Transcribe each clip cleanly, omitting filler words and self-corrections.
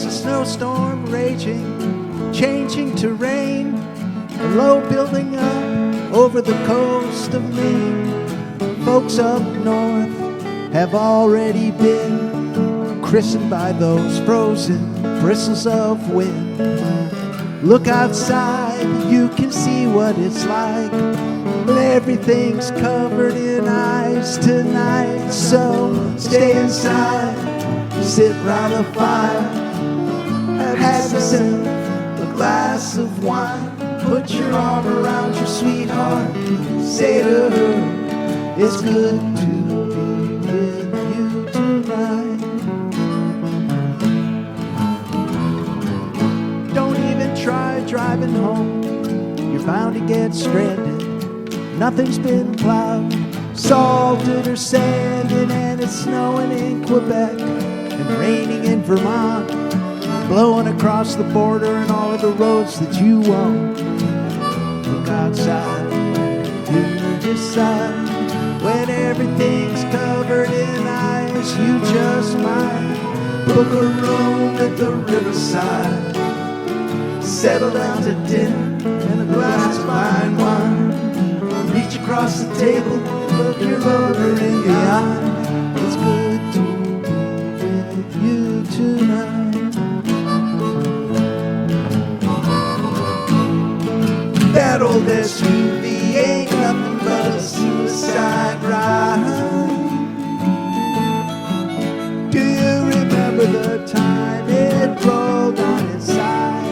a snowstorm raging, changing terrain, a low building up over the coast of Maine. Folks up north have already been christened by those frozen bristles of wind. Look outside, you can see what it's like, but everything's covered in ice tonight. So stay inside, sit round the fire, have yourself a glass of wine, put your arm around your sweetheart, say to her, it's good to be with you tonight. Don't even try driving home, you're bound to get stranded. Nothing's been plowed, salted or sanded, and it's snowing in Quebec and raining in Vermont, blowing across the border and all of the roads that you want. Look outside, you decide, when everything's covered in ice, you just might book a room at the riverside, settle down to dinner and a glass of fine wine, reach across the table, look your lover in the eye. It's good to be with you tonight. That old SUV ain't nothing but a suicide ride. Do you remember the time it rolled on its side?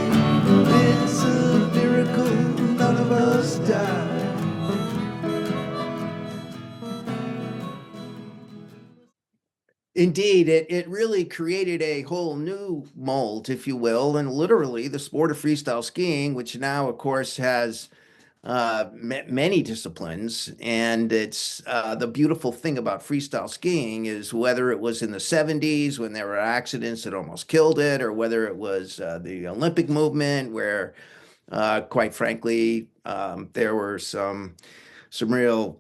It's a miracle none of us died. Indeed, it really created a whole new mold, if you will, and literally the sport of freestyle skiing, which now, of course, has many disciplines. And it's the beautiful thing about freestyle skiing is whether it was in the 70s when there were accidents that almost killed it, or whether it was the Olympic movement where, quite frankly, there were some real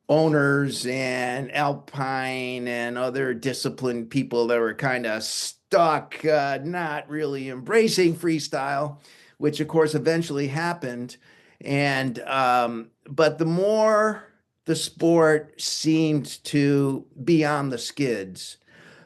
owners and alpine and other disciplined people that were kind of stuck, not really embracing freestyle, which of course eventually happened. And but the more the sport seemed to be on the skids,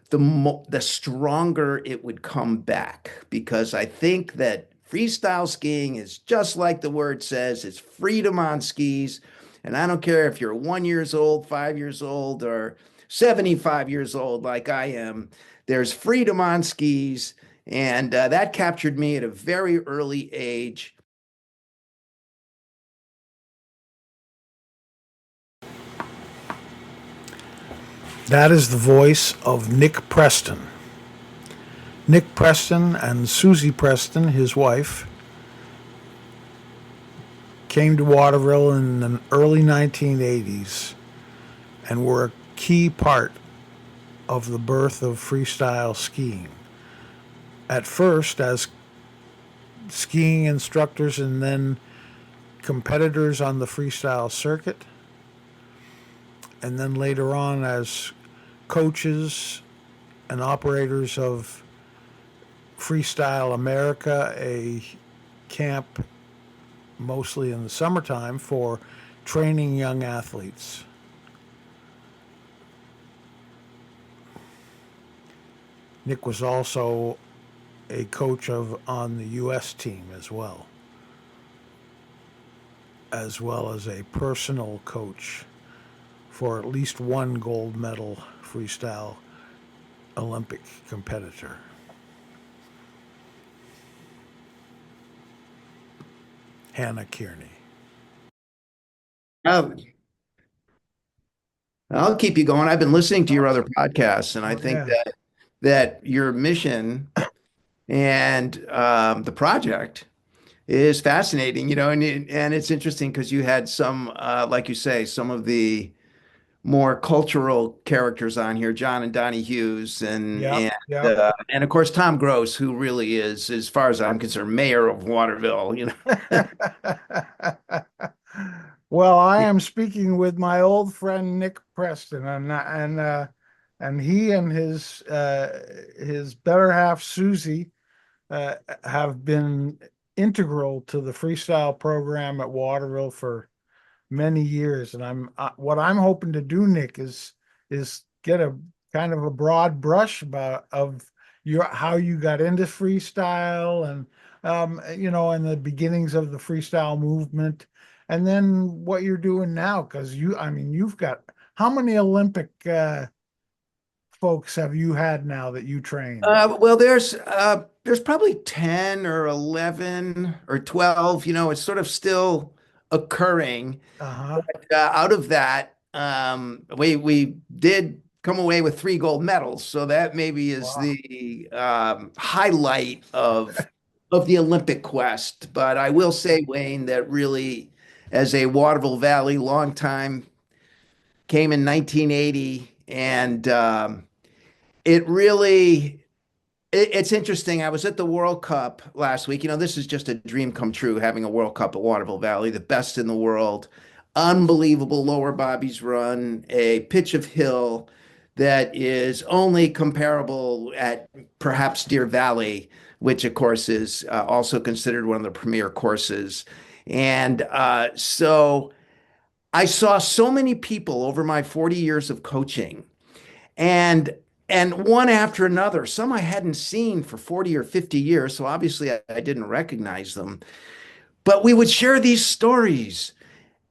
the stronger it would come back, because I think that freestyle skiing is just like the word says, it's freedom on skis. And I don't care if you're 1 year old, 5 years old, or 75 years old like I am, there's freedom on skis. And that captured me at a very early age. That is the voice of Nick Preston. Nick Preston and Suzi Preston, his wife, came to Waterville in the early 1980s and were a key part of the birth of freestyle skiing. At first as skiing instructors and then competitors on the freestyle circuit, and then later on as coaches and operators of Freestyle America, a camp mostly in the summertime for training young athletes. Nick was also a coach on the U.S. team as well as a personal coach for at least one gold medal freestyle Olympic competitor. Hannah Kearney. I'll keep you going. I've been listening to your other podcasts, and I think that your mission and the project is fascinating, and it's interesting because you had some, like you say, some of the more cultural characters on here, John and Donnie Hughes, and of course Tom Gross, who really is, as far as I'm concerned, mayor of Waterville. Well, I am speaking with my old friend Nick Preston, and he and his better half Suzi have been integral to the freestyle program at Waterville for many years. And what I'm hoping to do, Nick, is get a kind of a broad brush about of how you got into freestyle and and the beginnings of the freestyle movement, and then what you're doing now. Because you've got how many Olympic folks have you had now that you train? Well, there's probably 10 or 11 or 12, it's sort of still occurring. Uh-huh. Out of that, we did come away with 3 gold medals, so that maybe is Wow. the highlight of the Olympic quest. But I will say, Wayne, that really, as a Waterville Valley long time, came in 1980, and it really it's interesting. I was at the World Cup last week. This is just a dream come true, having a World Cup at Waterville Valley, the best in the world. Unbelievable lower bobbies run, a pitch of hill that is only comparable at perhaps Deer Valley, which of course is also considered one of the premier courses. And so I saw so many people over my 40 years of coaching, and one after another, some I hadn't seen for 40 or 50 years, so obviously I didn't recognize them. But we would share these stories,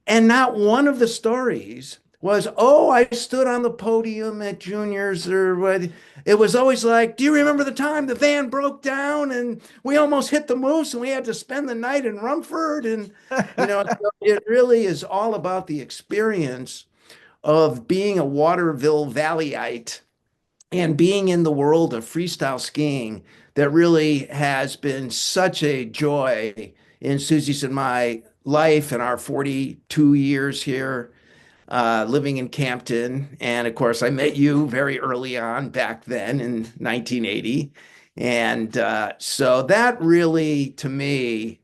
and not one of the stories was, oh, I stood on the podium at juniors, or what. It was always like, do you remember the time the van broke down and we almost hit the moose and we had to spend the night in Rumford? And so it really is all about the experience of being a Waterville Valleyite and being in the world of freestyle skiing that really has been such a joy in Suzi's and my life and our 42 years here living in Campton. And of course, I met you very early on back then in 1980. And so that really, to me,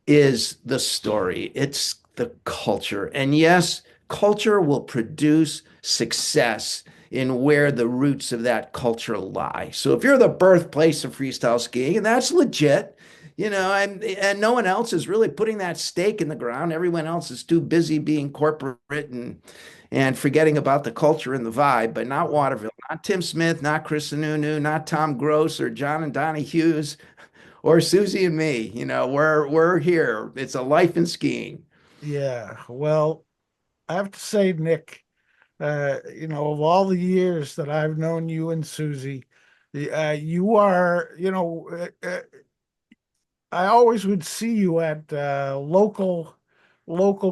is the story. It's the culture. And yes, culture will produce success in where the roots of that culture lie. So if you're the birthplace of freestyle skiing, and that's legit, and no one else is really putting that stake in the ground. Everyone else is too busy being corporate and forgetting about the culture and the vibe, but not Waterville, not Tim Smith, not Chris Sununu, not Tom Gross or John and Donnie Hughes or Suzi and me. We're here. It's a life in skiing. Yeah. Well, I have to say, Nick, of all the years that I've known you and Suzi, you are, I always would see you at local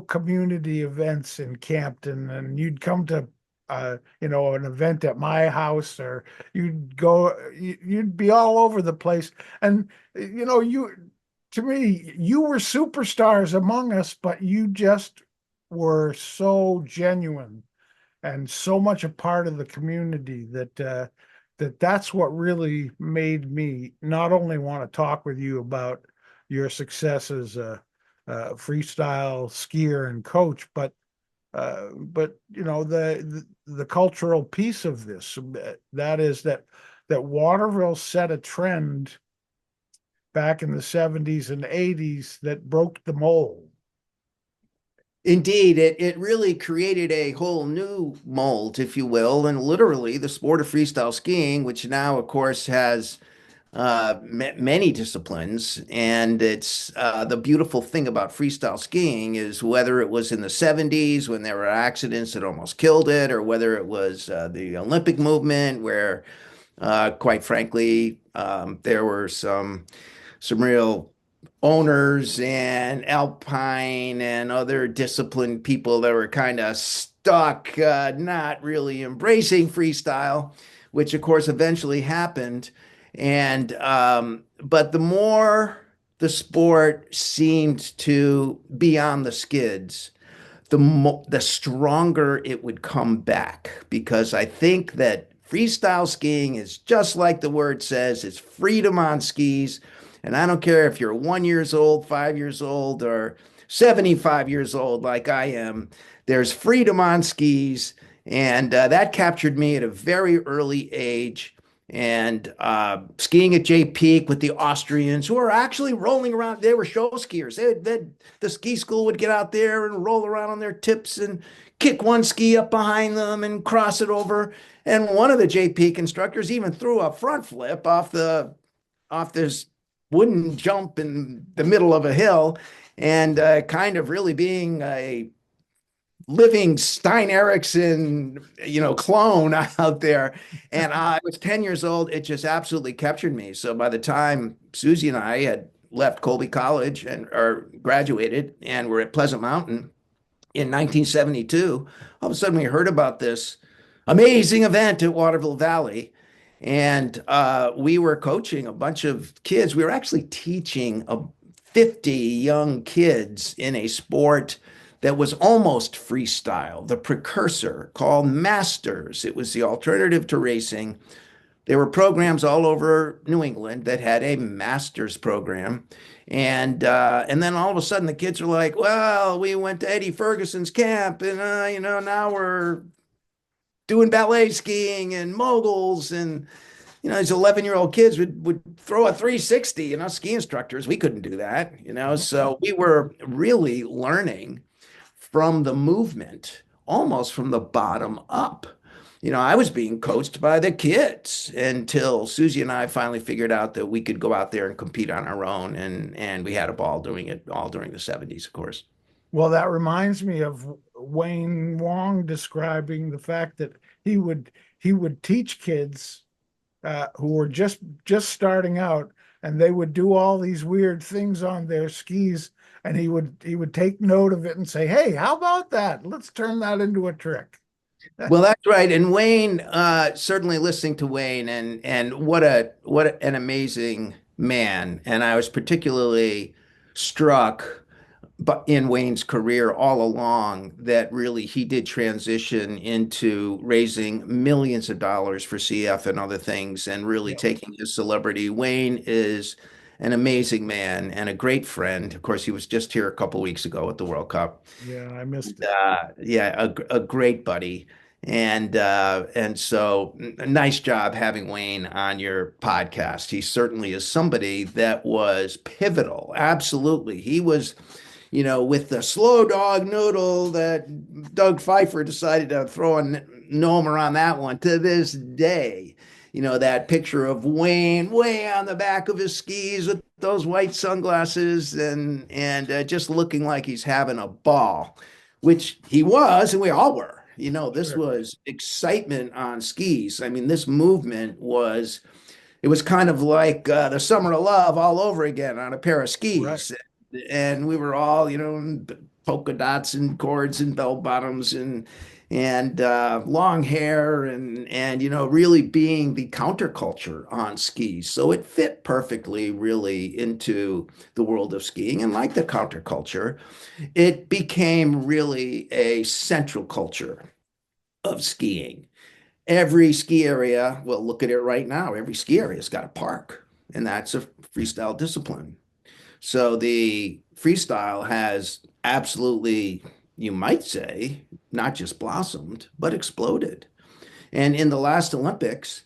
community events in Campton, and you'd come to an event at my house, or you'd be all over the place. And you to me, you were superstars among us, but you just were so genuine and so much a part of the community that's what really made me not only want to talk with you about your success as a freestyle skier and coach, but the cultural piece of this, that is that Waterville set a trend back in the 70s and 80s that broke the mold. Indeed, it really created a whole new mold, if you will, and literally the sport of freestyle skiing, which now, of course, has many disciplines. And it's the beautiful thing about freestyle skiing is whether it was in the 70s when there were accidents that almost killed it, or whether it was the Olympic movement where, quite frankly, there were some real owners and alpine and other disciplined people that were kind of stuck, not really embracing freestyle, which of course eventually happened. And but the more the sport seemed to be on the skids, the stronger it would come back, because I think that freestyle skiing is just like the word says, it's freedom on skis. And I don't care if you're 1 year old, 5 years old, or 75 years old like I am, there's freedom on skis. And that captured me at a very early age. and skiing at Jay Peak with the Austrians who are actually rolling around. They were show skiers. The ski school would get out there and roll around on their tips and kick one ski up behind them and cross it over. And one of the Jay Peak instructors even threw a front flip off this wooden jump in the middle of a hill, and kind of really being a living Stein Erikson, clone out there. And I was 10 years old. It just absolutely captured me. So by the time Suzi and I had left Colby College or graduated and were at Pleasant Mountain in 1972, all of a sudden we heard about this amazing event at Waterville Valley. And we were coaching a bunch of kids. We were actually teaching 50 young kids in a sport that was almost freestyle, the precursor called Masters. It was the alternative to racing. There were programs all over New England that had a Masters program. And then all of a sudden the kids were like, well, we went to Eddie Ferguson's camp and, now we're doing ballet skiing and moguls. And, these 11-year-old kids would throw a 360, ski instructors. We couldn't do that, so we were really learning from the movement, almost from the bottom up. I was being coached by the kids until Suzi and I finally figured out that we could go out there and compete on our own. And we had a ball doing it all during the 70s, of course. Well, that reminds me of Wayne Wong describing the fact that he would teach kids who were just starting out, and they would do all these weird things on their skis, and he would take note of it and say, hey, how about that? Let's turn that into a trick. Well, that's right. And Wayne, certainly listening to Wayne and what an amazing man. And I was particularly struck but in Wayne's career all along that really he did transition into raising millions of dollars for CF and other things and really taking his celebrity. Wayne is an amazing man and a great friend. Of course, he was just here a couple weeks ago at the World Cup. Yeah, I missed it. A great buddy. And so nice job having Wayne on your podcast. He certainly is somebody that was pivotal. Absolutely. He was, with the slow dog noodle that Doug Pfeiffer decided to throw a gnome around that one to this day. That picture of Wayne way on the back of his skis with those white sunglasses and just looking like he's having a ball, which he was, and we all were. This was excitement on skis. I mean, this movement was kind of like the Summer of Love all over again on a pair of skis. Right. And we were all, polka dots and cords and bell bottoms and long hair and really being the counterculture on skis. So it fit perfectly really into the world of skiing. And like the counterculture, it became really a central culture of skiing. Every ski area, well, look at it right now. Every ski area's got a park, and that's a freestyle discipline. So the freestyle has absolutely, you might say, not just blossomed, but exploded. And in the last Olympics,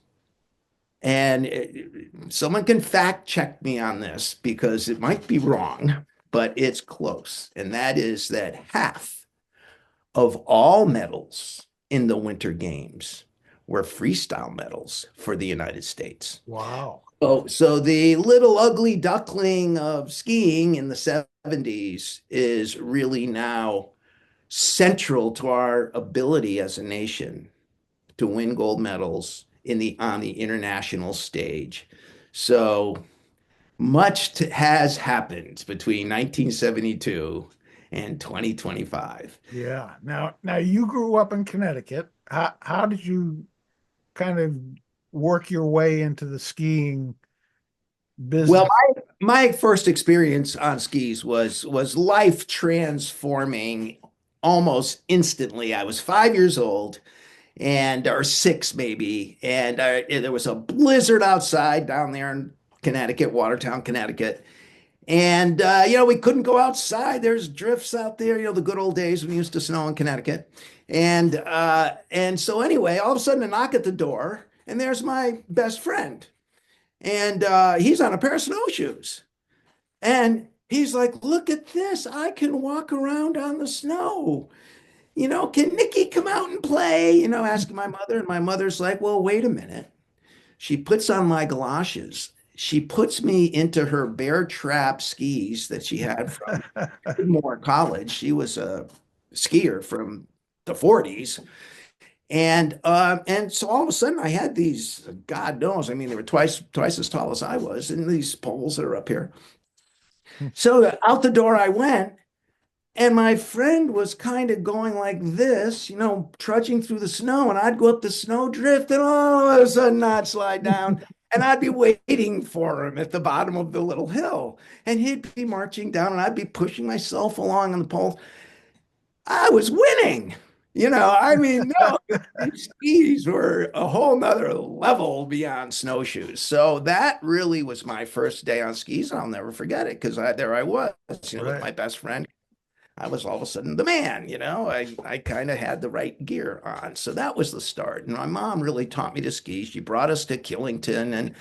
someone can fact check me on this because it might be wrong, but it's close. And that is that half of all medals in the Winter Games were freestyle medals for the United States. Wow. So the little ugly duckling of skiing in the 70s is really now central to our ability as a nation to win gold medals on the international stage. So much has happened between 1972 and 2025. Yeah. Now you grew up in Connecticut. How did you kind of work your way into the skiing business? Well, my first experience on skis was life transforming almost instantly. I was 5 years old or 6 maybe, and there was a blizzard outside down there in Connecticut, Watertown, Connecticut. And, we couldn't go outside. There's drifts out there, the good old days when it used to snow in Connecticut. And so anyway, all of a sudden a knock at the door, and there's my best friend. And he's on a pair of snowshoes. And he's like, look at this. I can walk around on the snow. Can Nikki come out and play? Asking my mother. And my mother's like, well, wait a minute. She puts on my galoshes. She puts me into her beartrap skis that she had from Moore College. She was a skier from the 40s. And so all of a sudden I had these, God knows, I mean, they were twice as tall as I was, and these poles that are up here. So out the door I went, and my friend was kind of going like this, trudging through the snow, and I'd go up the snowdrift, and all of a sudden I'd slide down, and I'd be waiting for him at the bottom of the little hill, and he'd be marching down, and I'd be pushing myself along on the poles. I was winning. I mean, no, these skis were a whole nother level beyond snowshoes. So that really was my first day on skis, and I'll never forget it because there I was, with my best friend. I was all of a sudden the man, I kind of had the right gear on. So that was the start. And my mom really taught me to ski. She brought us to Killington and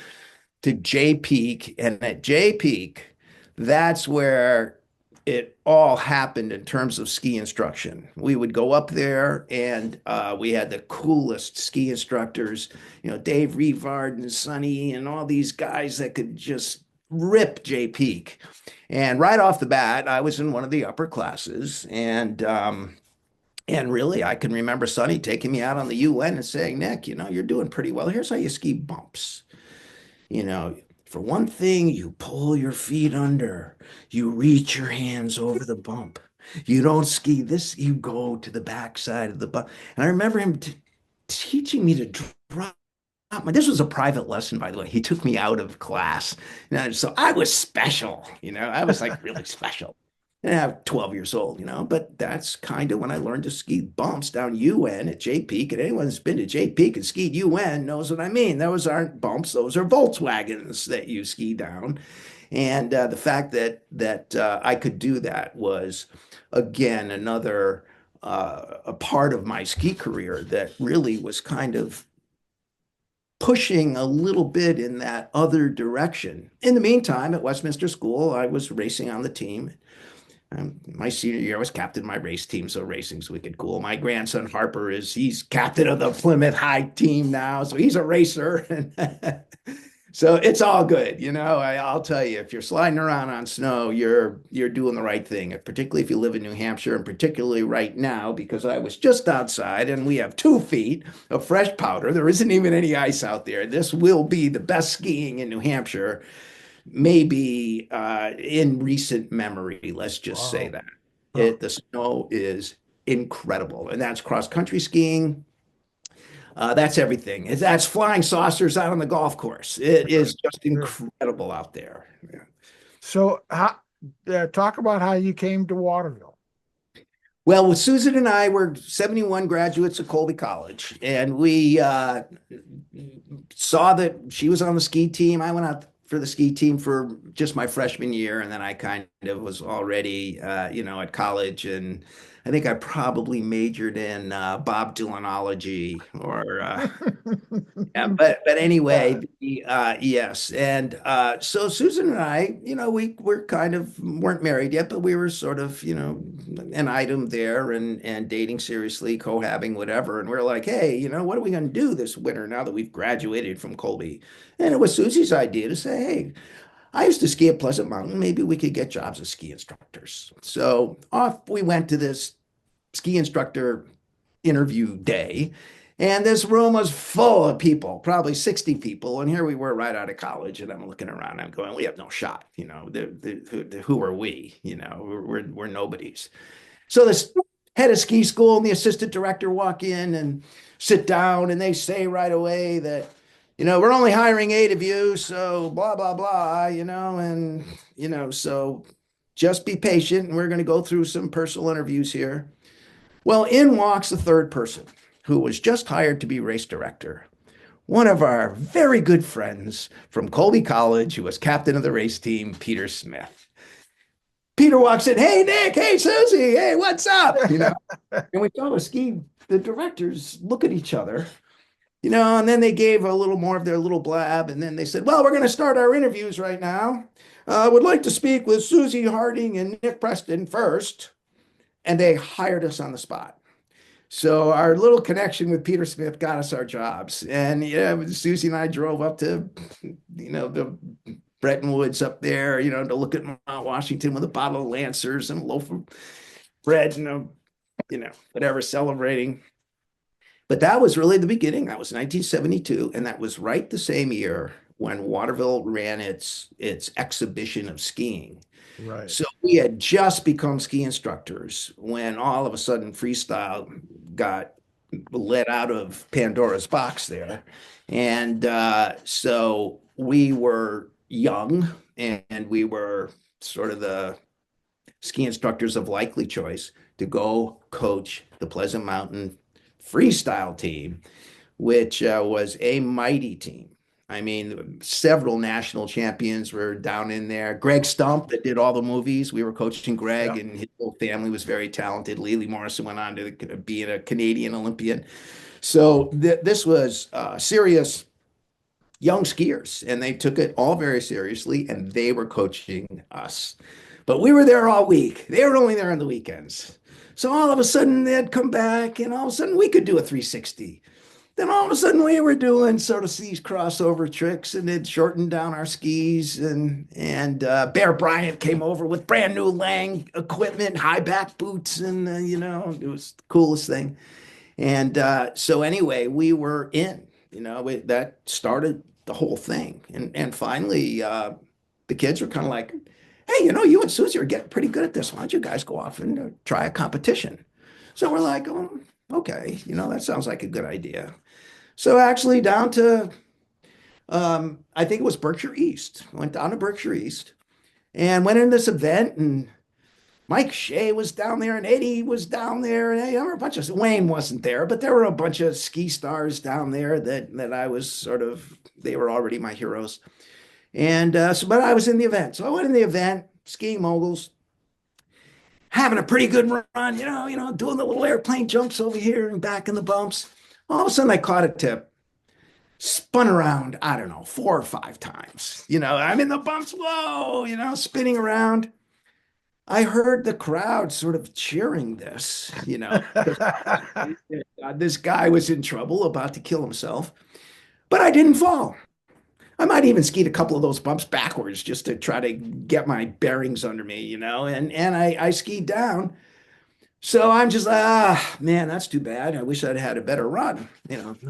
to Jay Peak. And at Jay Peak, that's where it all happened in terms of ski instruction. We would go up there and we had the coolest ski instructors, Dave Revard and Sonny and all these guys that could just rip Jay Peak. And right off the bat, I was in one of the upper classes, and really, I can remember Sonny taking me out on the UN and saying, Nick, you're doing pretty well. Here's how you ski bumps. For one thing, you pull your feet under, you reach your hands over the bump. You don't ski this, you go to the backside of the bump. And I remember him teaching me to drop. This was a private lesson, by the way. He took me out of class. So I was special, I was like really special. And I'm 12 years old, but that's kind of when I learned to ski bumps down UN at Jay Peak. And anyone who's been to Jay Peak and skied UN knows what I mean. Those aren't bumps, those are Volkswagens that you ski down. And the fact that I could do that was, again, another a part of my ski career that really was kind of pushing a little bit in that other direction. In the meantime, at Westminster School, I was racing on the team. My senior year, I was captain of my race team, so racing's wicked cool. My grandson Harper he's captain of the Plymouth High team now, so he's a racer. So it's all good, I'll tell you, if you're sliding around on snow, you're doing the right thing, particularly if you live in New Hampshire, and particularly right now, because I was just outside and we have 2 feet of fresh powder. There isn't even any ice out there. This will be the best skiing in New Hampshire, maybe in recent memory. Let's just say that. The snow is incredible, and that's cross-country skiing. That's everything. That's flying saucers out on the golf course. It is just incredible out there. Yeah. So talk about how you came to Waterville. Well, Susan and I were 71 graduates of Colby College, and we saw that she was on the ski team. I went out for the ski team for just my freshman year, and then I kind of was already, at college, and I think I probably majored in Bob Dylanology but anyway, yes. And so Susan and I, we were weren't married yet, but we were sort of, an item there and dating seriously, cohabbing, whatever. And we're like, hey, what are we going to do this winter now that we've graduated from Colby? And it was Susie's idea to say, hey, I used to ski at Pleasant Mountain. Maybe we could get jobs as ski instructors. So off we went to this ski instructor interview day, and this room was full of people, probably 60 people. And here we were right out of college, and I'm looking around, I'm going, we have no shot. Who are we? We're nobodies. So this head of ski school and the assistant director walk in and sit down, and they say right away that, we're only hiring 8 of you, so blah, blah, blah, so just be patient, and we're going to go through some personal interviews here. Well, in walks the third person, who was just hired to be race director. One of our very good friends from Colby College, who was captain of the race team, Peter Smith. Peter walks in, hey, Nick, hey, Susie, hey, what's up? And we saw the directors look at each other. And then they gave a little more of their little blab, and then they said, well, we're going to start our interviews right now. I would like to speak with Susie Harding and Nick Preston first. And they hired us on the spot. So our little connection with Peter Smith got us our jobs. And yeah, Susie and I drove up to, the Bretton Woods up there, to look at Mount Washington with a bottle of Lancers and a loaf of bread and whatever, celebrating. But that was really the beginning. That was 1972, and that was right the same year when Waterville ran its exhibition of skiing. Right. So we had just become ski instructors when all of a sudden freestyle got let out of Pandora's box there. And so we were young, and we were sort of the ski instructors of likely choice to go coach the Pleasant Mountain freestyle team, which was a mighty team. I mean, several national champions were down in there. Greg Stump, that did all the movies. We were coaching Greg, Yeah. and his whole family was very talented. Lily Morrison went on to be a Canadian Olympian. So this was serious young skiers, and they took it all very seriously, and they were coaching us. But we were there all week. They were only there on the weekends. So all of a sudden they'd come back, and all of a sudden we could do a 360. Then all of a sudden we were doing sort of these crossover tricks, and it shortened down our skis. And Bear Bryant came over with brand new Lang equipment, high back boots, and it was the coolest thing. And so anyway, we were in. That started the whole thing. And finally, the kids were kind of like, hey, you and Susie are getting pretty good at this. Why don't you guys go off and try a competition? So we're like, oh, okay, that sounds like a good idea. So actually down to, I think it was Berkshire East. Went down to Berkshire East and went in this event, and Mike Shea was down there, and Eddie was down there, and there were a bunch of, Wayne wasn't there, but there were a bunch of ski stars down there that I was sort of, they were already my heroes. And but I was in the event. So I went in the event, skiing moguls, having a pretty good run, doing the little airplane jumps over here and back in the bumps. All of a sudden I caught a tip, spun around, I don't know, 4 or 5 times. I'm in the bumps, whoa, spinning around. I heard the crowd sort of cheering this, this guy was in trouble, about to kill himself, but I didn't fall. I might even skied a couple of those bumps backwards just to try to get my bearings under me, and I skied down. So I'm just like, man, that's too bad. I wish I'd had a better run,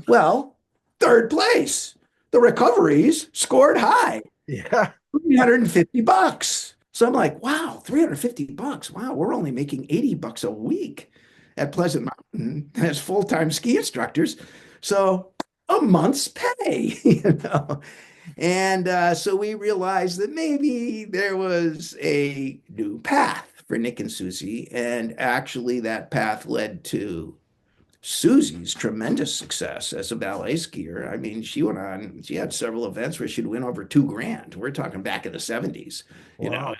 Well, 3rd place. The recoveries scored high. Yeah. $350. So I'm like, wow, $350. Wow, we're only making $80 a week at Pleasant Mountain as full-time ski instructors. So a month's pay, And so we realized that maybe there was a new path for Nick and Susie. And actually that path led to Susie's tremendous success as a ballet skier. I mean, she had several events where she'd win over $2,000. We're talking back in the 70s, Wow.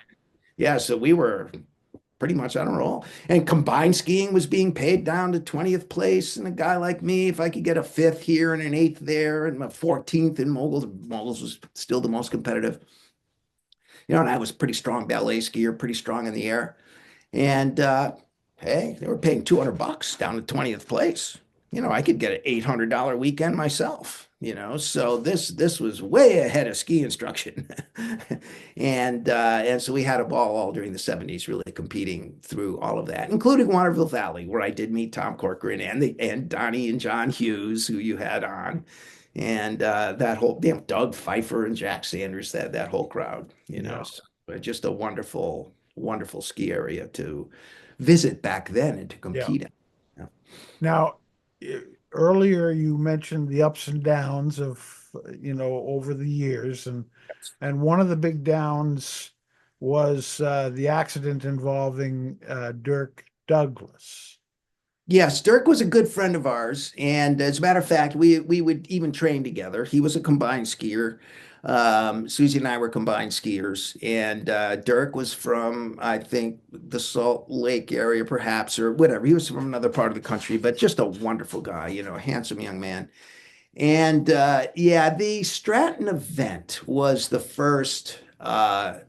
Yeah, so we were pretty much on a roll. And combined skiing was being paid down to 20th place. And a guy like me, if I could get a 5th here and an 8th there and a 14th in moguls was still the most competitive. And I was a pretty strong ballet skier, pretty strong in the air. And hey, they were paying $200 down to 20th place. I could get an $800 weekend myself, so this was way ahead of ski instruction. And so we had a ball all during the 70s, really competing through all of that, including Waterville Valley, where I did meet Tom Corcoran and Donnie and John Hughes, who you had on, and that whole Doug Pfeiffer and Jack Sanders, that whole crowd, Yeah. So just a wonderful, wonderful ski area to visit back then and to compete in. Now, earlier you mentioned the ups and downs of, over the years, and one of the big downs was the accident involving Dirk Douglas. Yes, Dirk was a good friend of ours, and as a matter of fact, we would even train together. He was a combined skier. Susie and I were combined skiers, and Dirk was from, I think, the Salt Lake area, perhaps, or whatever. He was from another part of the country, but just a wonderful guy, a handsome young man. And yeah, the Stratton event was the first death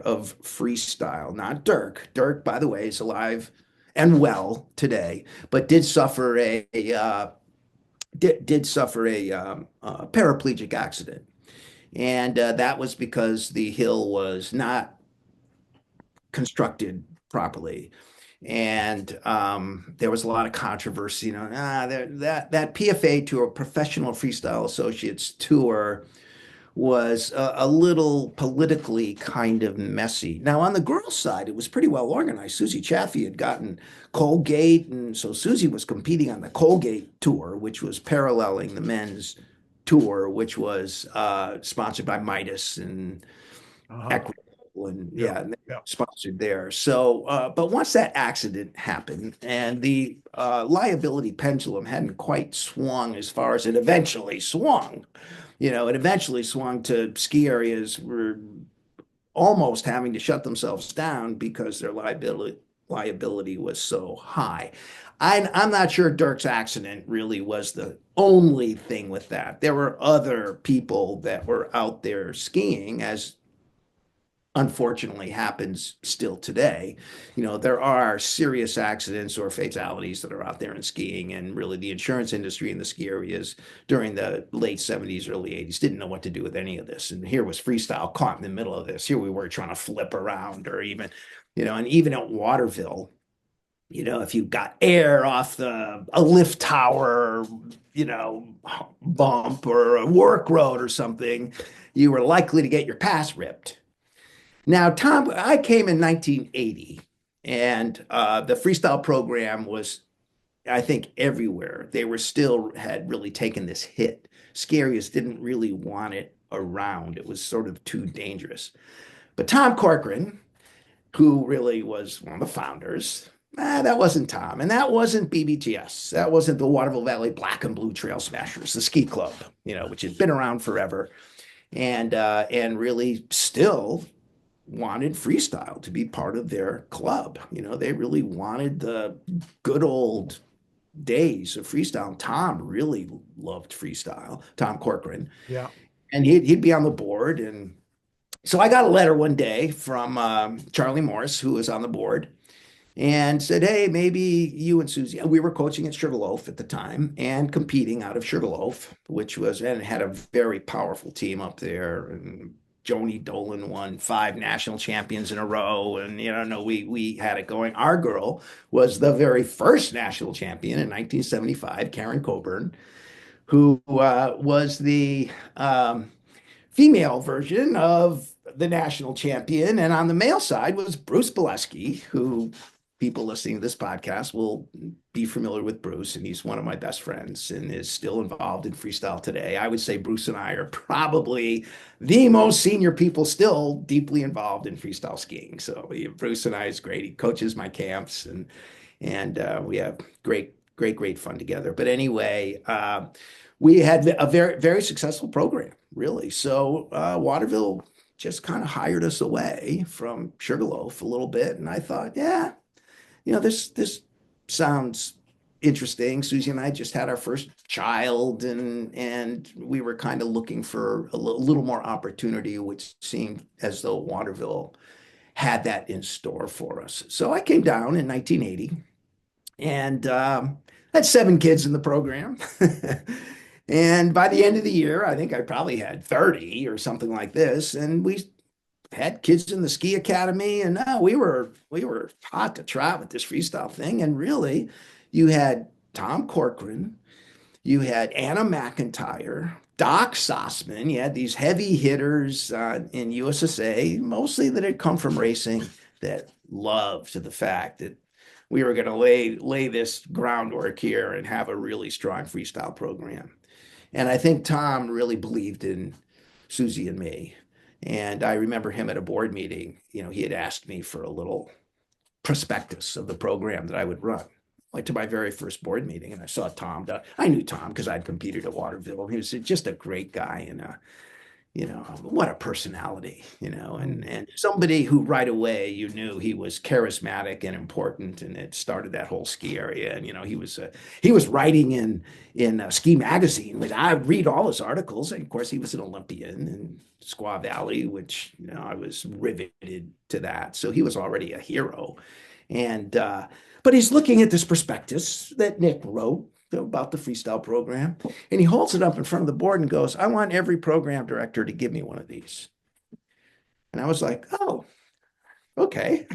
of freestyle, not Dirk. Dirk, by the way, is alive and well today, but did suffer did suffer a paraplegic accident, and that was because the hill was not constructed properly. And there was a lot of controversy, that PFA tour, Professional Freestyle Associates tour, was a little politically kind of messy. Now, on the girls' side, it was pretty well organized. Suzi Chaffee had gotten Colgate, and so Suzi was competing on the Colgate tour, which was paralleling the men's tour, which was sponsored by Midas and Equitable, and yeah, and they yeah. sponsored there. So, but once that accident happened, and the liability pendulum hadn't quite swung as far as it eventually swung, it eventually swung to ski areas were almost having to shut themselves down because their liability was so high. I'm not sure Dirk's accident really was the only thing with that. There were other people that were out there skiing, as unfortunately happens still today. There are serious accidents or fatalities that are out there in skiing, and really the insurance industry in the ski areas during the late 70s, early 80s didn't know what to do with any of this. And here was freestyle caught in the middle of this. Here we were trying to flip around, or even, and even at Waterville, if you got air off a lift tower, bump or a work road or something, you were likely to get your pass ripped. Now, Tom, I came in 1980, and the freestyle program was, I think, everywhere. They were still had really taken this hit. Ski didn't really want it around. It was sort of too dangerous. But Tom Corcoran, who really was one of the founders, that wasn't Tom, and that wasn't BBTS. That wasn't the Waterville Valley Black and Blue Trail Smashers, the ski club, which had been around forever, and really still wanted freestyle to be part of their club. They really wanted the good old days of freestyle. Tom really loved freestyle, Tom Corcoran. Yeah. And he'd be on the board. And so I got a letter one day from Charlie Morris, who was on the board, and said, hey, maybe you and Suzi, we were coaching at Sugarloaf at the time and competing out of Sugarloaf, and had a very powerful team up there. And Joni Dolan won 5 national champions in a row. And, we had it going. Our girl was the very first national champion in 1975, Karen Coburn, who was the female version of the national champion. And on the male side was Bruce Bolesky, who people listening to this podcast will be familiar with Bruce, and he's one of my best friends and is still involved in freestyle today. I would say Bruce and I are probably the most senior people still deeply involved in freestyle skiing. So Bruce and I is great. He coaches my camps, and we have great fun together. But anyway, we had a very, very successful program, really. So Waterville just kind of hired us away from Sugarloaf a little bit, and I thought, yeah, this sounds interesting. Suzi and I just had our first child, and we were kind of looking for a little more opportunity, which seemed as though Waterville had that in store for us. So I came down in 1980 and had 7 kids in the program. And by the end of the year, I think I probably had 30 or something like this. And we had kids in the ski academy, and we were hot to trot with this freestyle thing. And really, you had Tom Corcoran, you had Anna McIntyre, Doc Sossman. You had these heavy hitters in USSA, mostly that had come from racing, that loved the fact that we were going to lay this groundwork here and have a really strong freestyle program. And I think Tom really believed in Suzi and me. And I remember him at a board meeting, he had asked me for a little prospectus of the program that I would run. Went to my very first board meeting, and I saw Tom. I knew Tom because I'd competed at Waterville. He was just a great guy, and what a personality, and somebody who right away you knew he was charismatic and important, and it started that whole ski area. And he was writing in Ski Magazine, which I would read all his articles. And of course, he was an Olympian in Squaw Valley, which I was riveted to that. So he was already a hero, and but he's looking at this prospectus that Nick wrote about the freestyle program. And he holds it up in front of the board and goes, "I want every program director to give me one of these." And I was like, "Oh, okay."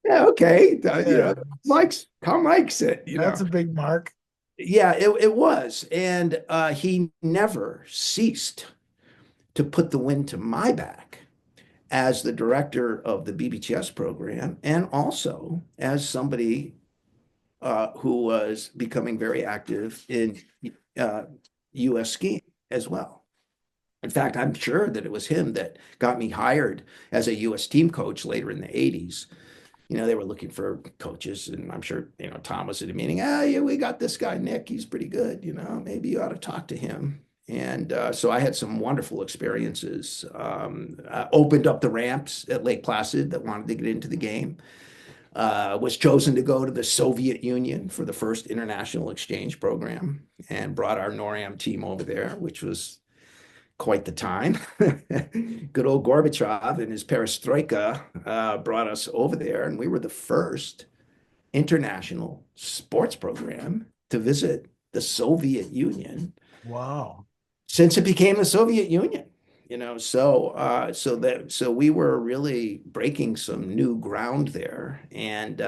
Yeah, okay. Yeah, Carl Mike's it, that's a big mark. Yeah, it was. And he never ceased to put the wind to my back as the director of the BBTS program, and also as somebody who was becoming very active in US skiing as well. In fact, I'm sure that it was him that got me hired as a US team coach later in the 80s. They were looking for coaches, and I'm sure, Tom was at a meeting. Yeah, we got this guy, Nick. He's pretty good. Maybe you ought to talk to him. And so I had some wonderful experiences. Opened up the ramps at Lake Placid that wanted to get into the game. Was chosen to go to the Soviet Union for the first international exchange program, and brought our NORAM team over there, which was quite the time. Good old Gorbachev and his Perestroika brought us over there, and we were the first international sports program to visit the Soviet Union. Wow. Since it became the Soviet Union. So we were really breaking some new ground there. And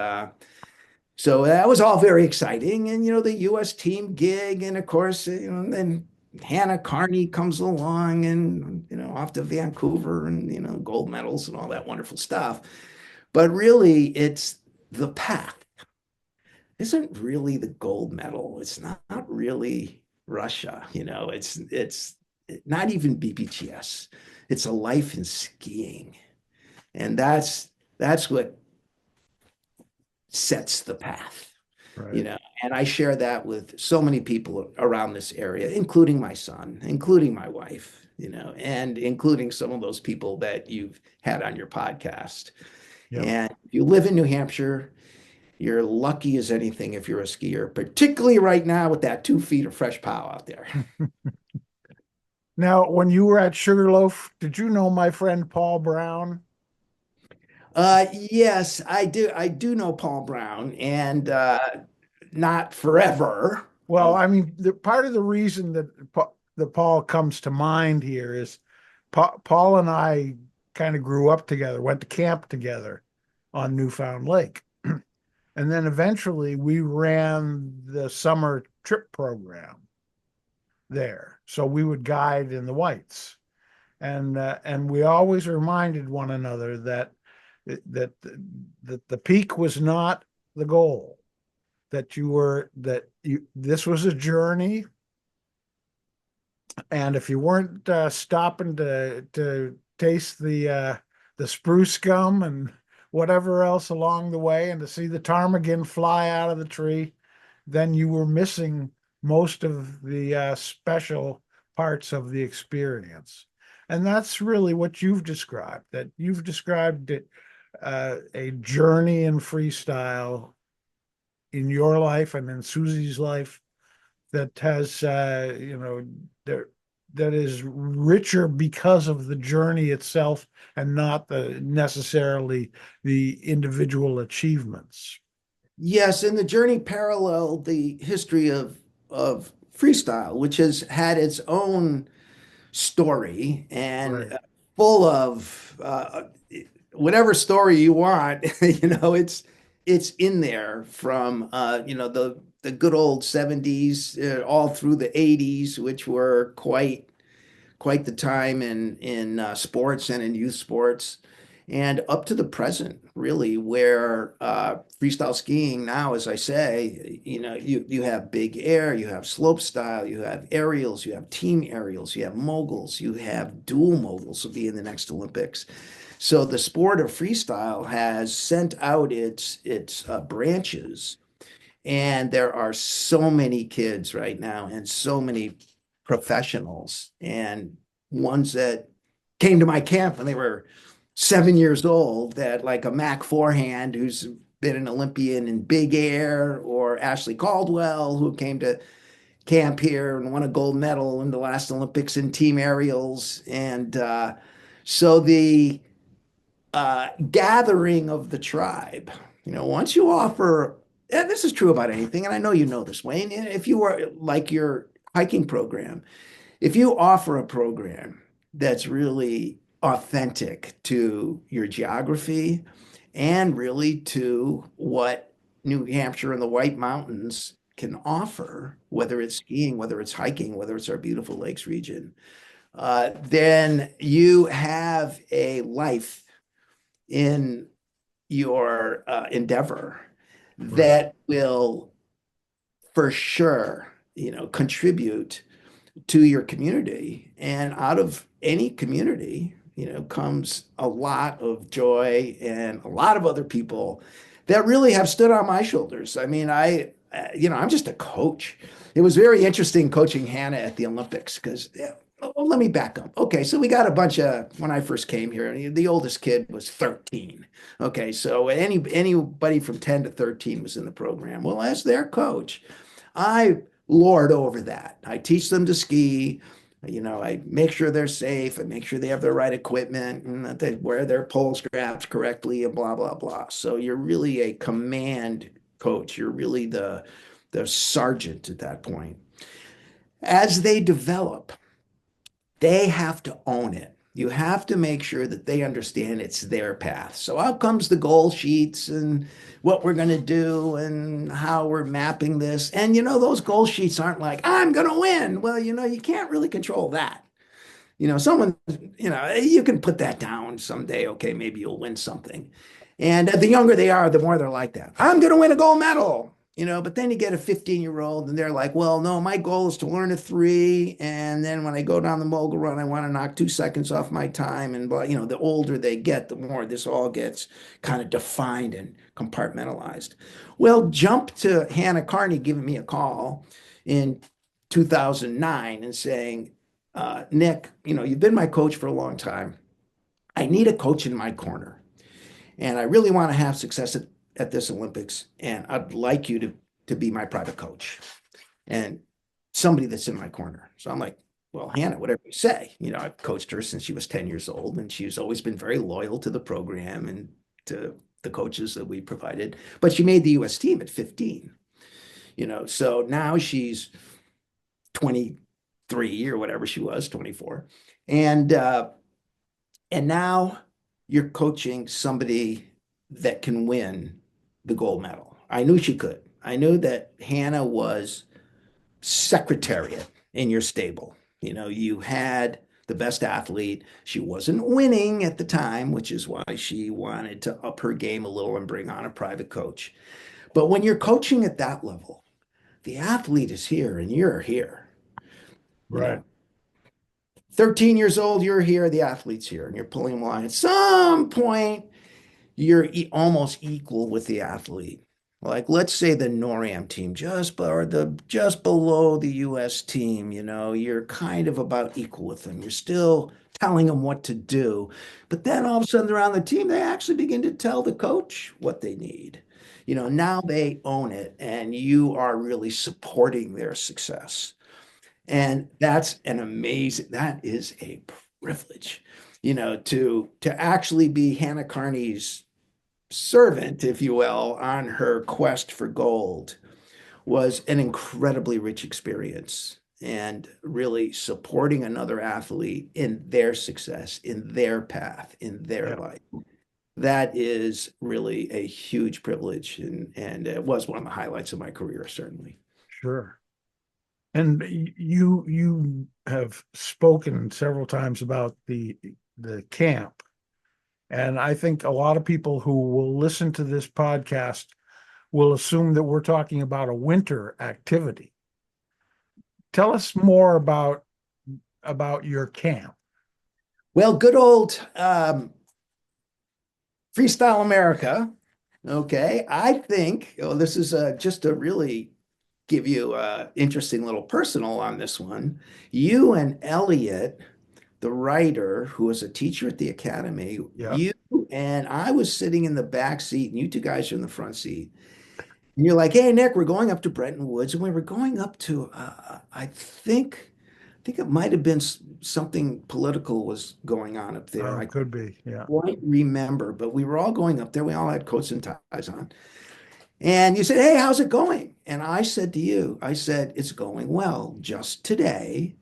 so that was all very exciting. And, the US team gig, and of course, then Hannah Kearney comes along, and, off to Vancouver, and, gold medals and all that wonderful stuff. But really, it's the path. Isn't really the gold medal. It's not really Russia, it's not even BBTS. It's a life in skiing. And that's what sets the path, Right. And I share that with so many people around this area, including my son, including my wife, and including some of those people that you've had on your podcast. Yep. And if you live in New Hampshire, you're lucky as anything if you're a skier, particularly right now with that 2 feet of fresh pow out there. Now, when you were at Sugarloaf, did you know my friend Paul Brown? Yes, I do. I do know Paul Brown, and not forever. Well, I mean, part of the reason that Paul comes to mind here is Paul and I kind of grew up together, went to camp together on Newfound Lake. And then eventually we ran the summer trip program there. So we would guide in the whites. And we always reminded one another that the peak was not the goal, this was a journey. And if you weren't stopping to taste the spruce gum and whatever else along the way, and to see the ptarmigan fly out of the tree, then you were missing most of the special parts of the experience. And that's really what you've described, that you've described it, a journey in freestyle in your life and in Suzi's life that has, that is richer because of the journey itself, and not necessarily the individual achievements. Yes, and the journey paralleled the history of freestyle, which has had its own story, and Right. full of whatever story you want. It's in there from the good old 70s all through the 80s, which were quite the time in sports and in youth sports, and up to the present, really, where freestyle skiing now, as I say, you have big air, you have slope style, you have aerials, you have team aerials, you have moguls, you have dual moguls will be in the next Olympics. So the sport of freestyle has sent out its branches, and there are so many kids right now, and so many professionals and ones that came to my camp when they were 7 years old, that like a Mac Forehand, who's been an Olympian in big air, or Ashley Caldwell, who came to camp here and won a gold medal in the last Olympics in team aerials. And so the gathering of the tribe, once you offer, and this is true about anything, and I know you know this, Wayne, if you are like your hiking program, if you offer a program that's really authentic to your geography and really to what New Hampshire and the White Mountains can offer, whether it's skiing, whether it's hiking, whether it's our beautiful lakes region, then you have a life in your endeavor that will for sure, contribute to your community. And out of any community, comes a lot of joy and a lot of other people that really have stood on my shoulders. I mean, I'm just a coach. It was very interesting coaching Hannah at the Olympics because, let me back up. Okay, so we got a bunch when I first came here, the oldest kid was 13. Okay, so anybody from 10 to 13 was in the program. Well, as their coach, I lord over that. I teach them to ski. I make sure they're safe. I make sure they have the right equipment and that they wear their pole straps correctly and blah, blah, blah. So you're really a command coach. You're really the sergeant at that point. As they develop, they have to own it. You have to make sure that they understand it's their path. So out comes the goal sheets and what we're going to do and how we're mapping this. And those goal sheets aren't like, I'm going to win. Well, you can't really control that. Someone, you can put that down someday. Okay, maybe you'll win something. And the younger they are, the more they're like that. I'm going to win a gold medal. But then you get a 15-year-old and they're like, well, no, my goal is to learn a 3. And then when I go down the mogul run, I want to knock 2 seconds off my time. And, the older they get, the more this all gets kind of defined and compartmentalized. Well, jump to Hannah Kearney giving me a call in 2009 and saying, Nick, you've been my coach for a long time. I need a coach in my corner. And I really want to have success at this Olympics, and I'd like you to be my private coach and somebody that's in my corner. So I'm like, well, Hannah, whatever you say. I've coached her since she was 10 years old, and she's always been very loyal to the program and to the coaches that we provided. But she made the U.S. team at 15. So now she's 23 or whatever she was, 24. And now you're coaching somebody that can win the gold medal. I knew she could. I knew that Hannah was secretariat in your stable. You had the best athlete. She wasn't winning at the time, which is why she wanted to up her game a little and bring on a private coach. But when you're coaching at that level, the athlete is here and you're here. Right. 13 years old, you're here, the athlete's here, and you're pulling them along. At some point, you're almost equal with the athlete. Like, let's say the NORAM team, just below the U.S. team, you're kind of about equal with them. You're still telling them what to do. But then all of a sudden they're on the team, they actually begin to tell the coach what they need. Now they own it, and you are really supporting their success. And that is a privilege, to actually be Hannah Kearney's servant, if you will, on her quest for gold was an incredibly rich experience, and really supporting another athlete in their success, in their path, in their life. That is really a huge privilege. And it was one of the highlights of my career, certainly. Sure. And you have spoken several times about the camp. And I think a lot of people who will listen to this podcast will assume that we're talking about a winter activity. Tell us more about your camp. Well, good old Freestyle America. Okay. I think, this is just a really give you a interesting little personal on this one. You and Elliot, the writer who was a teacher at the academy, Yeah. you and I was sitting in the back seat, and you two guys are in the front seat. And you're like, "Hey, Nick, we're going up to Bretton Woods," and we were going up to, I think it might have been something political was going on up there. I Could be. Yeah. quite remember, but we were all going up there. We all had coats and ties on. And you said, "Hey, how's it going?" And I said to you, I said, "It's going well. Just today,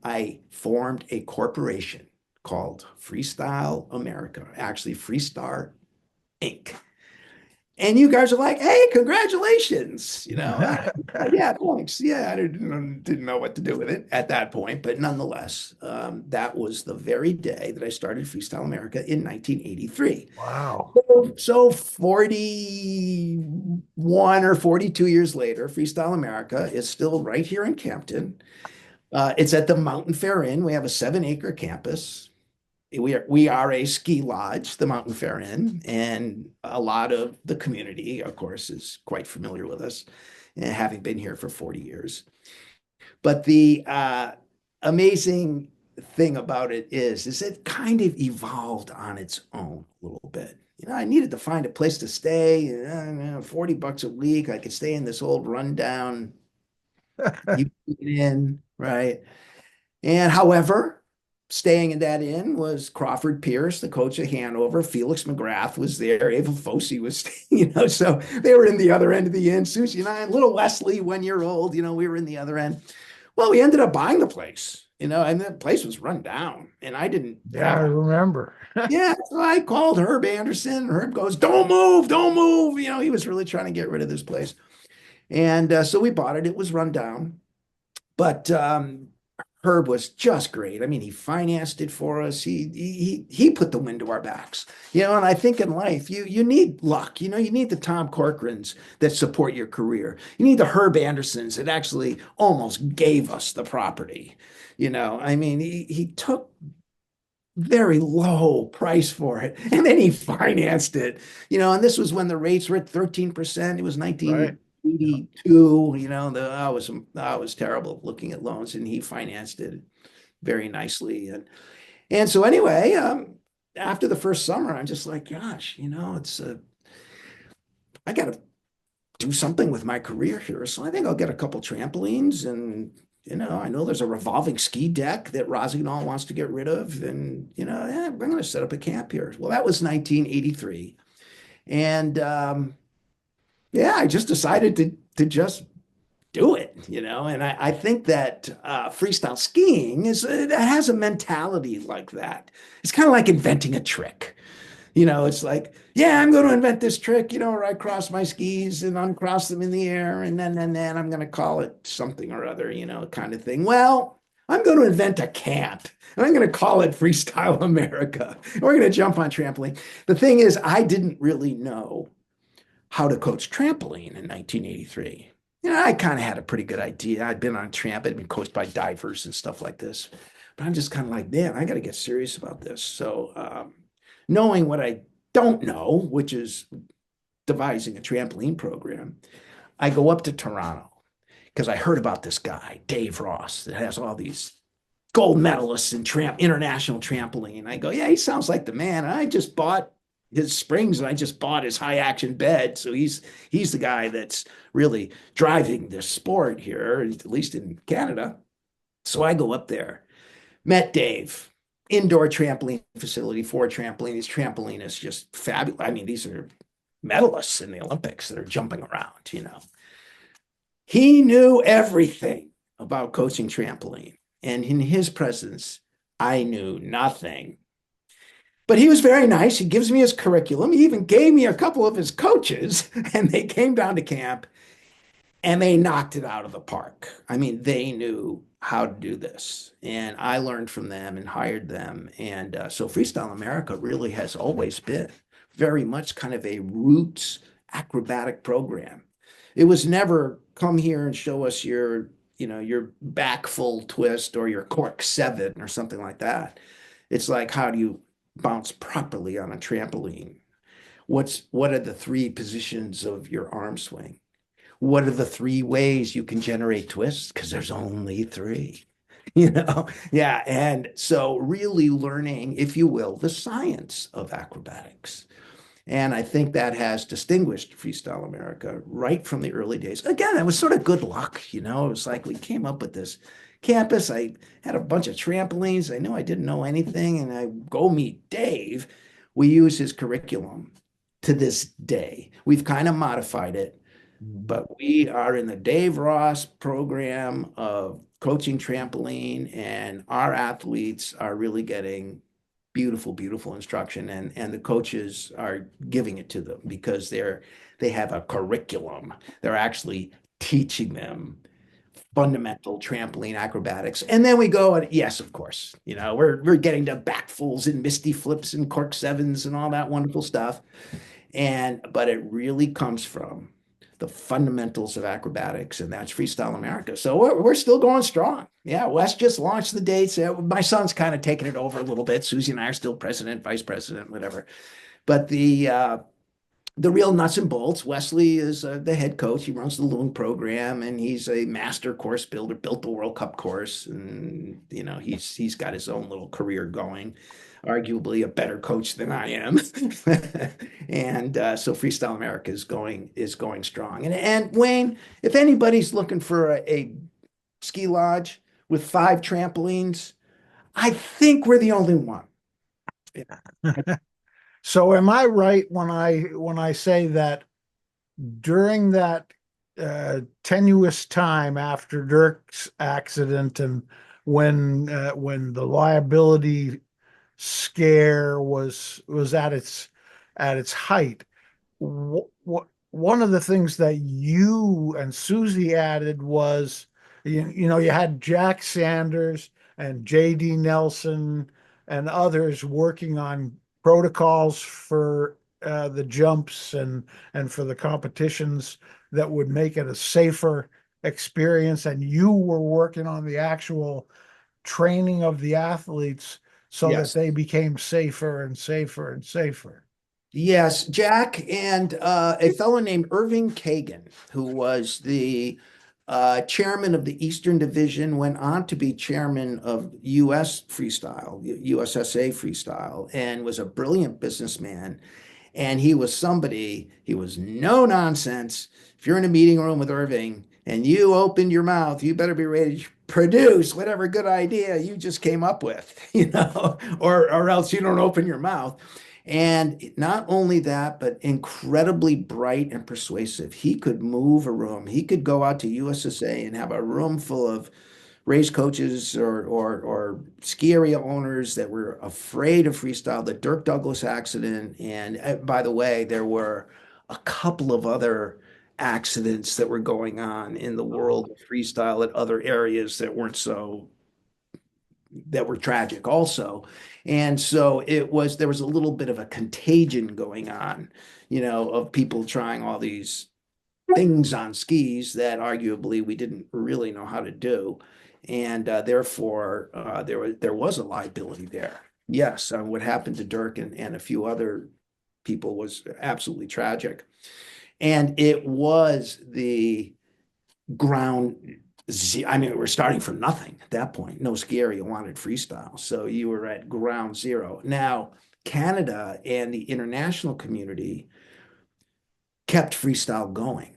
I formed a corporation called Freestyle America, actually Freestyle Inc." And you guys are like, "Hey, congratulations." Yeah, thanks. Yeah, I didn't know what to do with it at that point. But nonetheless, that was the very day that I started Freestyle America in 1983. Wow. So 41 or 42 years later, Freestyle America is still right here in Campton. It's at the Mountain Fair Inn. We have a 7-acre campus. We are a ski lodge, the Mountain Fair Inn, and a lot of the community, of course, is quite familiar with us, having been here for 40 years. But the amazing thing about it is it kind of evolved on its own a little bit. I needed to find a place to stay. $40 a week. I could stay in this old rundown inn, right? And however, staying in that inn was Crawford Pierce, the coach of Hanover. Felix McGrath was there. Ava Fosse was, so they were in the other end of the inn. Suzi and I, and little Leslie, 1 year old, we were in the other end. Well, we ended up buying the place, and the place was run down, and I didn't. Yeah, I remember. Yeah, so I called Herb Anderson. Herb goes, "Don't move, don't move." He was really trying to get rid of this place. And so we bought it. It was run down. But Herb was just great. I mean, he financed it for us. He put the wind to our backs. And I think in life, you need luck. You need the Tom Corcorans that support your career. You need the Herb Andersons that actually almost gave us the property. I mean, he took very low price for it, and then he financed it. And this was when the rates were at 13%. It was 1982. I was terrible looking at loans, and he financed it very nicely. And so anyway, after the first summer, I'm just like, gosh, it's I got to do something with my career here. So I think I'll get a couple trampolines, and I know there's a revolving ski deck that Rosignol wants to get rid of, and I'm going to set up a camp here. Well, that was 1983, and yeah, I just decided to just do it, and I think that freestyle skiing it has a mentality like that. It's kind of like inventing a trick. It's like, yeah, I'm going to invent this trick, where I cross my skis and uncross them in the air, and then I'm going to call it something or other, kind of thing. Well, I'm going to invent a camp, and I'm going to call it Freestyle America. We're going to jump on trampoline. The thing is, I didn't really know how to coach trampoline in 1983. I kind of had a pretty good idea. I'd been on tramp, I'd been coached by divers and stuff like this. But I'm just kind of like, man, I got to get serious about this. So knowing what I don't know, which is devising a trampoline program, I go up to Toronto because I heard about this guy, Dave Ross, that has all these gold medalists in international trampoline. I go, yeah, he sounds like the man. And I just bought his springs, and I just bought his high action bed. So he's the guy that's really driving this sport here, at least in Canada. So I go up there, met Dave, indoor trampoline facility for trampoline. His trampoline is just fabulous. I mean, these are medalists in the Olympics that are jumping around, He knew everything about coaching trampoline. And in his presence, I knew nothing. But he was very nice. He gives me his curriculum. He even gave me a couple of his coaches, and they came down to camp, and they knocked it out of the park. I mean, they knew how to do this, and I learned from them and hired them. And so Freestyle America really has always been very much kind of a roots acrobatic program. It was never come here and show us your back full twist or your cork 7 or something like that. It's like, how do you bounce properly on a trampoline? What are the 3 positions of your arm swing? what are the 3 ways you can generate twists? Because there's only 3, you know? Yeah. And so really learning, if you will, the science of acrobatics. And I think that has distinguished Freestyle America right from the early days. Again, it was sort of good luck, you know. It was like we came up with this campus. I had a bunch of trampolines. I knew I didn't know anything, and I go meet Dave. We use his curriculum to this day. We've kind of modified it, but we are in the Dave Ross program of coaching trampoline, and our athletes are really getting beautiful, beautiful instruction, and the coaches are giving it to them because they have a curriculum. They're actually teaching them fundamental trampoline acrobatics. And then we go and yes, of course, you know, we're getting to backfulls and misty flips and cork sevens and all that wonderful stuff. But it really comes from the fundamentals of acrobatics, and that's Freestyle America. So we're still going strong. Yeah, Wes just launched the dates. My son's kind of taking it over a little bit. Susie and I are still president, vice president, whatever. But the real nuts and bolts, Wesley is the head coach. He runs the Loon program, and he's a master course builder, built the World Cup course, and you know he's got his own little career going. Arguably a better coach than I am, and so Freestyle America is going strong. And Wayne, if anybody's looking for a ski lodge with 5 trampolines, I think we're the only one. So am I right when I say that during that tenuous time after Dirk's accident and when the liability scare was at its height, one of the things that you and Susie added was you know you had Jack Sanders and J.D. Nelson and others working on protocols for the jumps and for the competitions that would make it a safer experience, and you were working on the actual training of the athletes so Yes. that they became safer and safer and safer. Yes, Jack and a fellow named Irving Kagan, who was the chairman of the Eastern Division, went on to be chairman of US Freestyle, USSA Freestyle, and was a brilliant businessman. And he was no nonsense. If you're in a meeting room with Irving and you opened your mouth, you better be ready to produce whatever good idea you just came up with, you know, or else you don't open your mouth. And not only that, but incredibly bright and persuasive. He could move a room. He could go out to USSA and have a room full of race coaches or ski area owners that were afraid of freestyle, the Dirk Douglas accident. And by the way, there were a couple of other accidents that were going on in the world of freestyle at other areas that were tragic also. And so there was a little bit of a contagion going on, you know, of people trying all these things on skis that arguably we didn't really know how to do. And therefore, there was a liability there. Yes, what happened to Dirk and a few other people was absolutely tragic. And it was the ground. I mean, we're starting from nothing at that point. No ski area wanted freestyle. So you were at ground zero. Now, Canada and the international community kept freestyle going.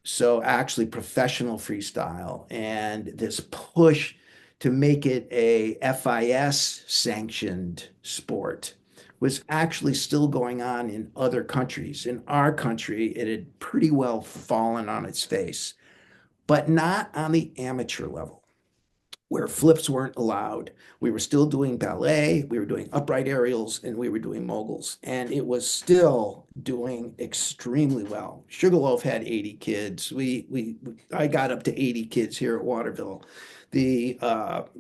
So actually professional freestyle and this push to make it a FIS sanctioned sport was actually still going on in other countries. In our country, it had pretty well fallen on its face, but not on the amateur level, where flips weren't allowed. We were still doing ballet, we were doing upright aerials, and we were doing moguls. And it was still doing extremely well. Sugarloaf had 80 kids. I got up to 80 kids here at Waterville. The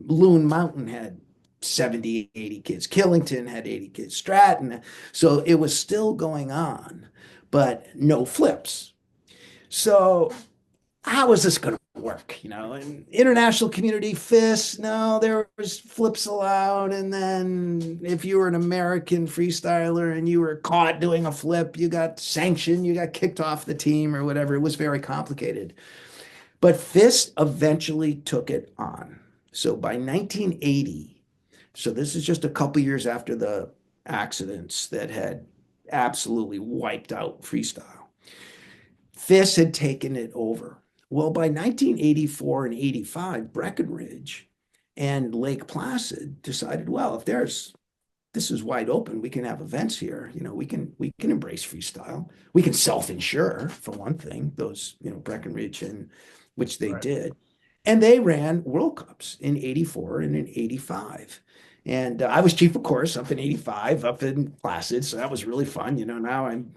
Loon Mountain had 70, 80 kids. Killington had 80 kids. Stratton. So it was still going on, but no flips. So how is this going to work? And international community FIS, no, there was flips allowed. And then if you were an American freestyler and you were caught doing a flip, you got sanctioned, you got kicked off the team or whatever. It was very complicated. But FIS eventually took it on. So by 1980, so this is just a couple years after the accidents that had absolutely wiped out freestyle, FIS had taken it over. Well, by 1984 and 85, Breckenridge and Lake Placid decided, well, if this is wide open, we can have events here. We can embrace freestyle. We can self-insure, for one thing, those, Breckenridge, and which they did. And they ran World Cups in 84 and in 85. And I was chief of course up in 85, up in Placid. So that was really fun. Now I'm,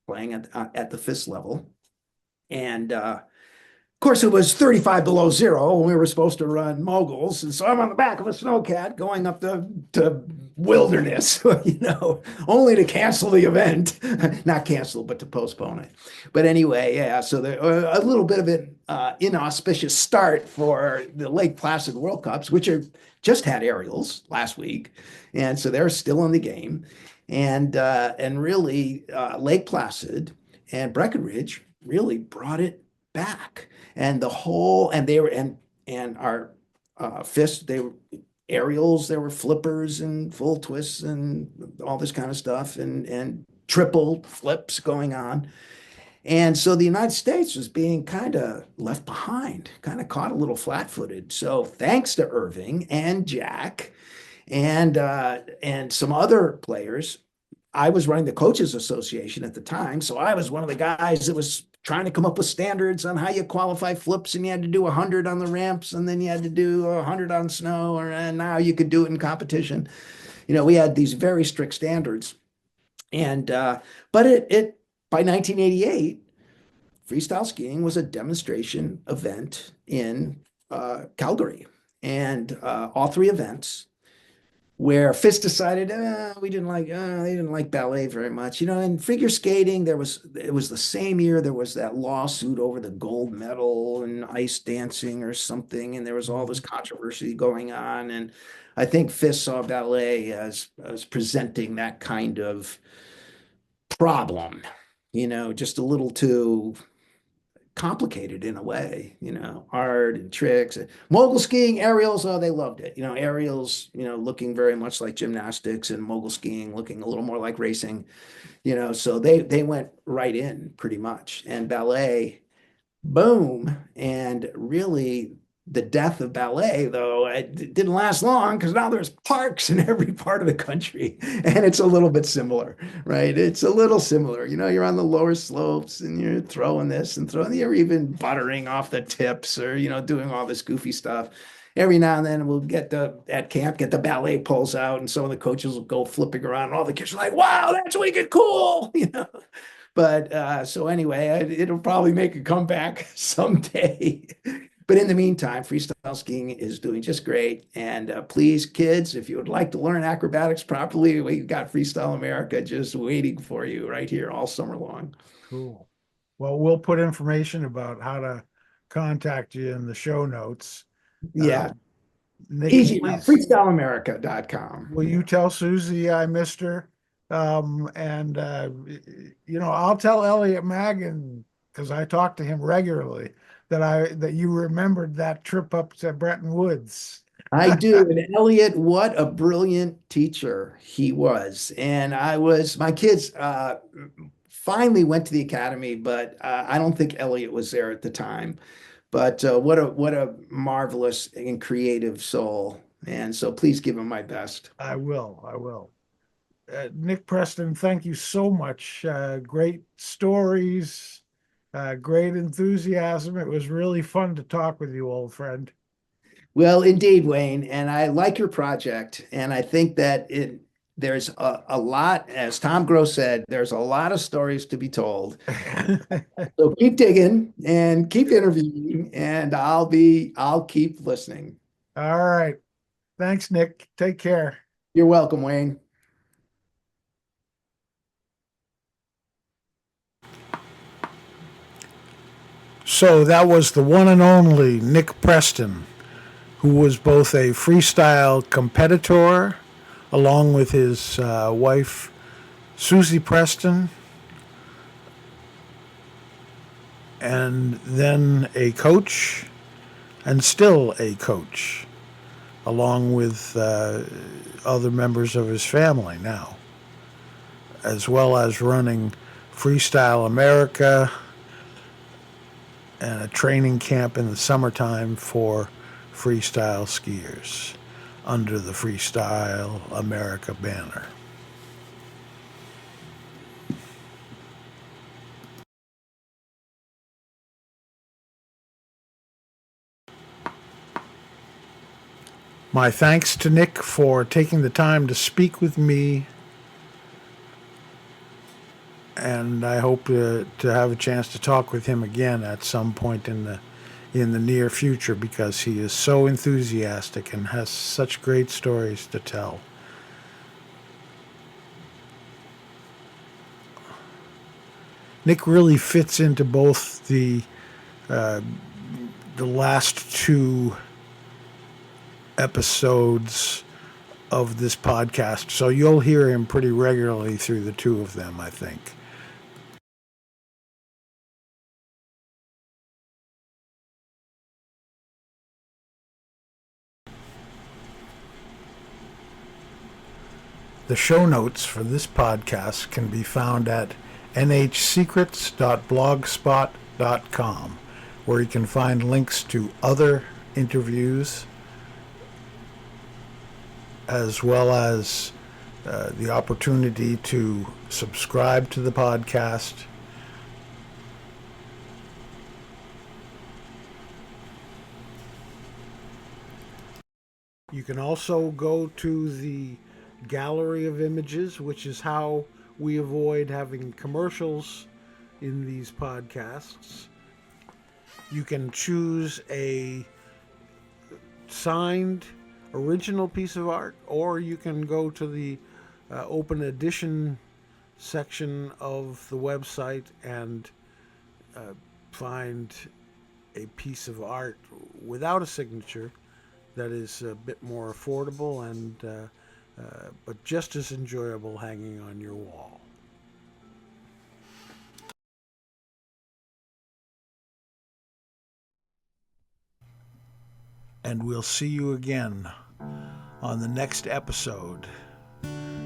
playing at the FIS level. And of course, it was 35 below zero when we were supposed to run moguls. And so I'm on the back of a snowcat going up to wilderness, only to cancel the event. Not cancel, but to postpone it. But anyway, yeah, so there a little bit of an inauspicious start for the Lake Placid World Cups, which are just had aerials last week. And so they're still in the game. And really, Lake Placid and Breckenridge really brought it back. And our FIS, they were aerials, there were flippers and full twists and all this kind of stuff, and triple flips going on. And so the United States was being kind of left behind, kind of caught a little flat-footed. So thanks to Irving and Jack and some other players, I was running the Coaches Association at the time. So I was one of the guys that was trying to come up with standards on how you qualify flips, and you had to do 100 on the ramps, and then you had to do 100 on snow, and now you could do it in competition. We had these very strict standards. And but it by 1988, freestyle skiing was a demonstration event in Calgary, and all three events where FIS decided they didn't like ballet very much. In figure skating, it was the same year there was that lawsuit over the gold medal and ice dancing or something, and there was all this controversy going on. And I think FIS saw ballet as presenting that kind of problem, just a little too complicated in a way, hard and tricks. Mogul skiing, aerials, oh, they loved it. Aerials, looking very much like gymnastics, and mogul skiing looking a little more like racing, so they went right in pretty much. And ballet, boom. And really, the death of ballet, though, it didn't last long, because now there's parks in every part of the country, and it's a little bit similar, right? It's a little similar. You're on the lower slopes, and you're throwing this and you're even buttering off the tips, or doing all this goofy stuff. Every now and then we'll at camp get the ballet poles out, and some of the coaches will go flipping around, and all the kids are like, "Wow, that's wicked cool!" But so anyway, it'll probably make a comeback someday. But in the meantime, freestyle skiing is doing just great. And please, kids, if you would like to learn acrobatics properly, we've got Freestyle America just waiting for you right here all summer long. Cool. Well, we'll put information about how to contact you in the show notes. Yeah. Nick, Easy enough. FreestyleAmerica.com. will you tell Suzi I missed her? I'll tell Elliot Magan, because I talk to him regularly, that you remembered that trip up to Bretton Woods. I do. And Elliot, what a brilliant teacher he was. And my kids finally went to the academy, but I don't think Elliot was there at the time. But what a marvelous and creative soul. And so please give him my best. I will. Nick Preston, thank you so much. Great stories, great enthusiasm. It was really fun to talk with you, old friend. Well, indeed, Wayne, and I like your project, and I think that there's a lot, as Tom Gross said, there's a lot of stories to be told. So keep digging and keep interviewing, and I'll keep listening. All right. Thanks, Nick. Take care. You're welcome, Wayne. So that was the one and only Nick Preston, who was both a freestyle competitor along with his wife, Suzi Preston, and then a coach, and still a coach, along with other members of his family now, as well as running Freestyle America and a training camp in the summertime for freestyle skiers under the Freestyle America banner. My thanks to Nick for taking the time to speak with me, and I hope to have a chance to talk with him again at some point in the near future, because he is so enthusiastic and has such great stories to tell. Nick really fits into both the last two episodes of this podcast, so you'll hear him pretty regularly through the two of them, I think. The show notes for this podcast can be found at nhsecrets.blogspot.com, where you can find links to other interviews, as well as the opportunity to subscribe to the podcast. You can also go to the gallery of images, which is how we avoid having commercials in these podcasts. You can choose a signed original piece of art, or you can go to the open edition section of the website and find a piece of art without a signature that is a bit more affordable and but just as enjoyable hanging on your wall. And we'll see you again on the next episode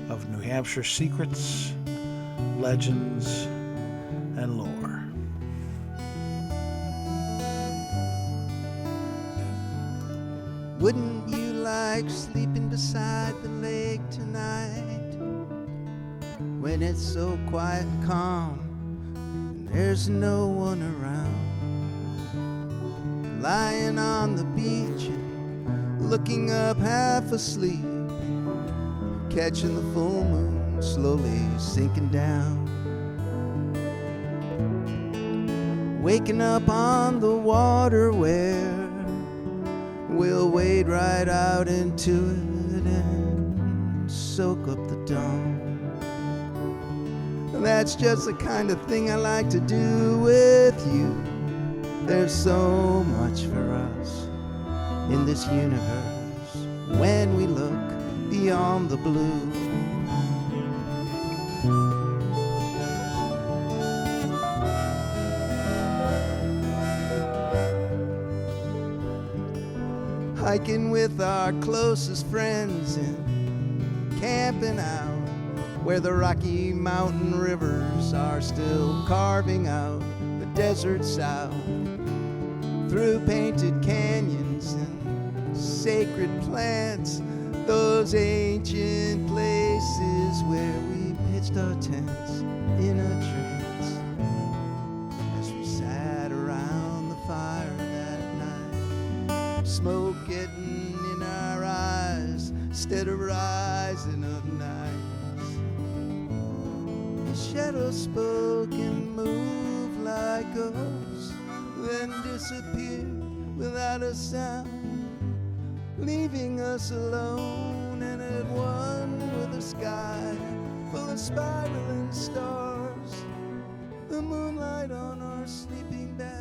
of New Hampshire Secrets, Legends, and Lore. Wouldn't you like sleeping beside the lake tonight, when it's so quiet and calm and there's no one around? Lying on the beach and looking up half asleep, catching the full moon slowly sinking down, waking up on the water where we'll wade right out into it and soak up the dawn. That's just the kind of thing I like to do with you. There's so much for us in this universe when we look beyond the blue. Hiking with our closest friends and camping out where the Rocky Mountain rivers are still carving out the desert south, through painted canyons and sacred plants, those ancient places where we pitched our tents in a trance, as we sat around the fire that night, smoke getting in our eyes instead of rising up nights. The shadows spoke and moved like ghosts, then disappeared without a sound, leaving us alone and at one with the sky full of spiraling stars, the moonlight on our sleeping bag.